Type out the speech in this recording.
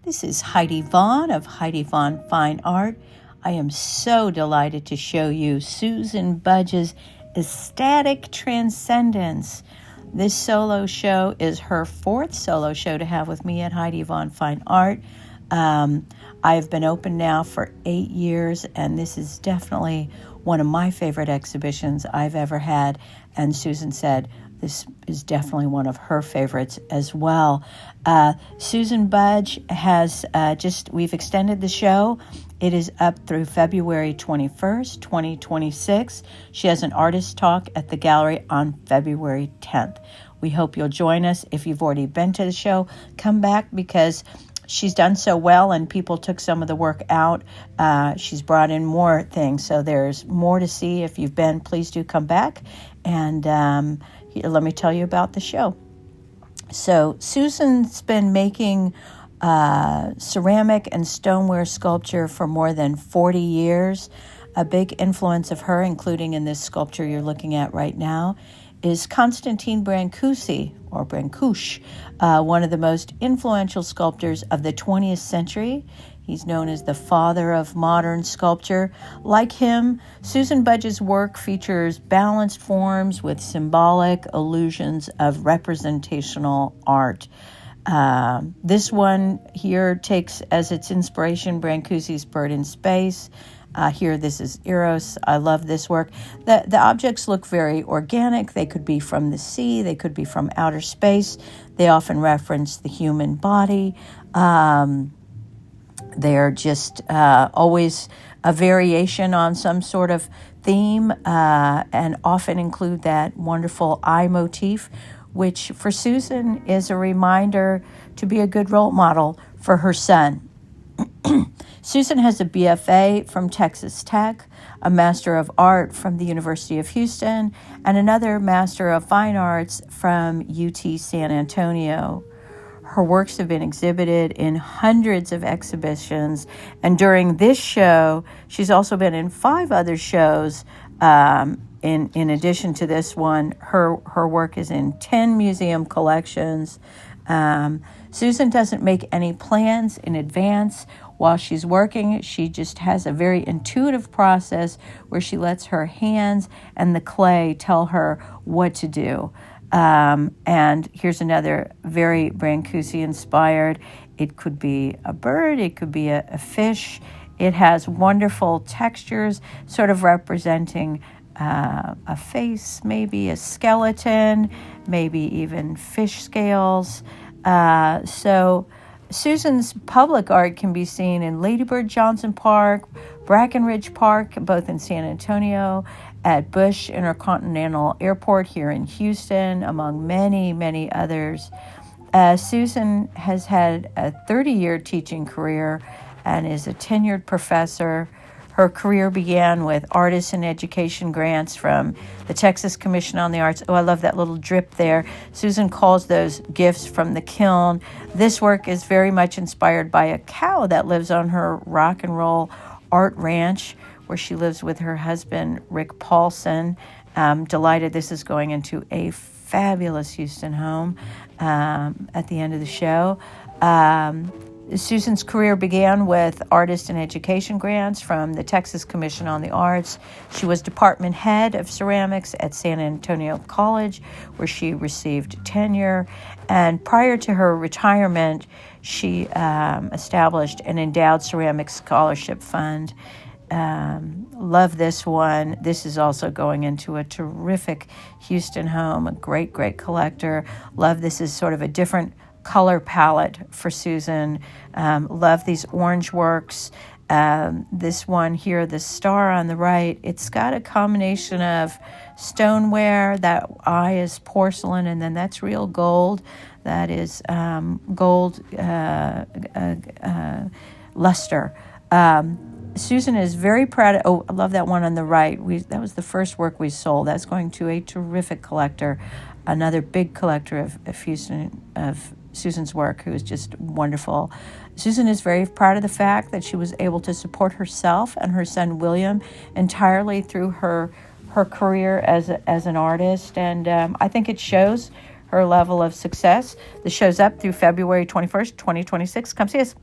This is Heidi Vaughan of Heidi Vaughan Fine Art. I am so delighted to show you Susan Budge's Ecstatic Transcendence. This solo show is her fourth solo show to have with me at Heidi Vaughan Fine Art. I've been open now for 8 years, and this is definitely one of my favorite exhibitions I've ever had. And Susan said this is definitely one of her favorites as well. Susan Budge has we've extended the show. It is up through February 21st, 2026. She has an artist talk at the gallery on February 10th. We hope you'll join us. If you've already been to the show, come back because she's done so well and people took some of the work out. She's brought in more things, so there's more to see. If you've been, please do come back. And let me tell you about the show. So Susan's been making ceramic and stoneware sculpture for more than 40 years. A big influence of her, including in this sculpture you're looking at right now, is Constantine Brancusi, or Brancusi, one of the most influential sculptors of the 20th century. He's known as the father of modern sculpture. Like him, Susan Budge's work features balanced forms with symbolic illusions of representational art. This one here takes as its inspiration Brancusi's Bird in Space. Here, this is Eros. I love this work. The objects look very organic. They could be from the sea. They could be from outer space. They often reference the human body. They're just always a variation on some sort of theme and often include that wonderful eye motif, which for Susan is a reminder to be a good role model for her son. Susan has a BFA from Texas Tech, a Master of Art from the University of Houston, and another Master of Fine Arts from UT San Antonio. Her works have been exhibited in hundreds of exhibitions, and during this show, she's also been in 5 other shows. In addition to this one, her work is in 10 museum collections. Susan doesn't make any plans in advance while she's working. She just has a very intuitive process where she lets her hands and the clay tell her what to do. And here's another very Brancusi inspired. It could be a bird, it could be a fish. It has wonderful textures, sort of representing a face, maybe a skeleton, maybe even fish scales. So Susan's public art can be seen in Lady Bird Johnson Park, Brackenridge Park, both in San Antonio, at Bush Intercontinental Airport here in Houston, among many, many others. Susan has had a 30-year teaching career and is a tenured professor. Her career began with artists and education grants from the Texas Commission on the Arts. Oh, I love that little drip there. Susan calls those gifts from the kiln. This work is very much inspired by a cow that lives on her rock and roll art ranch, where she lives with her husband, Rick Paulson. Delighted this is going into a fabulous Houston home at the end of the show. Susan's career began with artist and education grants from the Texas Commission on the Arts. She was department head of ceramics at San Antonio College, where she received tenure. And prior to her retirement, she established an endowed ceramics scholarship fund. Love this one. This is also going into a terrific Houston home, a great, great collector. Love this is sort of a different color palette for Susan. Love these orange works. This one here, the star on the right, it's got a combination of stoneware. That eye is porcelain, and then that's real gold. That is gold luster. Susan is very proud I love that one on the right. That was the first work we sold. That's going to a terrific collector, another big collector of Susan's work, who is just wonderful. Susan is very proud of the fact that she was able to support herself and her son William entirely through her career as an artist, and I think it shows her level of success. The show's up through February 21st, 2026. Come see us.